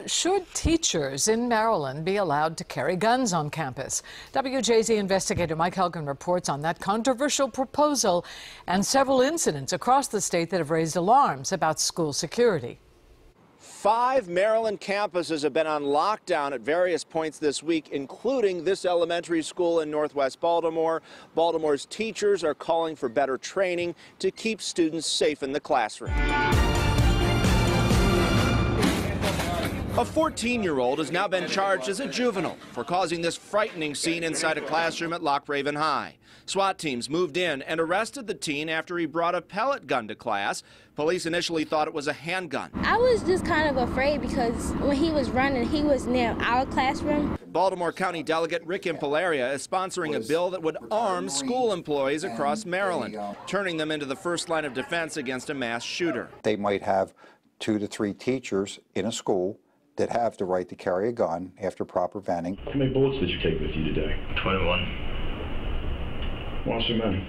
Should teachers in Maryland be allowed to carry guns on campus? WJZ investigator Mike Helgren reports on that controversial proposal and several incidents across the state that have raised alarms about school security. 5 Maryland campuses have been on lockdown at various points this week, including this elementary school in Northwest Baltimore. Baltimore's teachers are calling for better training to keep students safe in the classroom. A 14-year-old has now been charged as a juvenile for causing this frightening scene inside a classroom at Loch Raven High. SWAT teams moved in and arrested the teen after he brought a pellet gun to class. Police initially thought it was a handgun. I was just kind of afraid because when he was running, he was near our classroom. Baltimore County Delegate Rick Impalaria is sponsoring a bill that would arm school employees across Maryland, turning them into the first line of defense against a mass shooter. They might have 2 to 3 teachers in a school that have the right to carry a gun after proper vetting. How many bullets did you take with you today? 21. Why so many?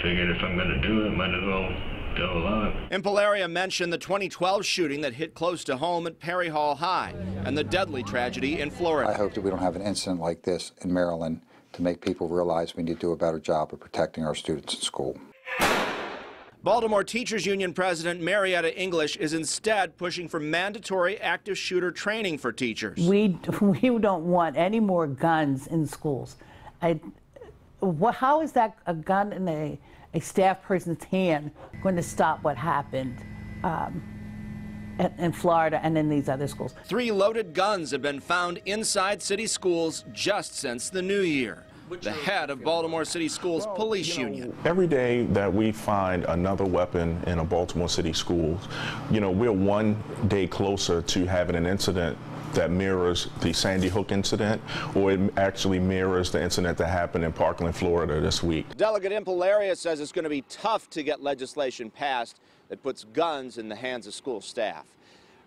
Figured if I'm going to do it, might as well go alive. Impalaria mentioned the 2012 shooting that hit close to home at Perry Hall High and the deadly tragedy in Florida. I hope that we don't have an incident like this in Maryland to make people realize we need to do a better job of protecting our students in school. Baltimore Teachers Union President Marietta English is instead pushing for mandatory active shooter training for teachers. We don't want any more guns in schools. How is that a gun in a staff person's hand going to stop what happened in Florida and in these other schools? 3 loaded guns have been found inside city schools just since the new year. The head of Baltimore City Schools Police Union. Every day that we find another weapon in a Baltimore City schools, we're one day closer to having an incident that mirrors the Sandy Hook incident, or it actually mirrors the incident that happened in Parkland, Florida this week. Delegate Impalaria says it's going to be tough to get legislation passed that puts guns in the hands of school staff.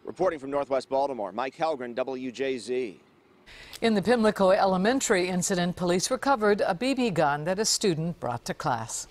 Reporting from Northwest Baltimore, Mike Helgren, WJZ. In the Pimlico Elementary incident, police recovered a BB gun that a student brought to class.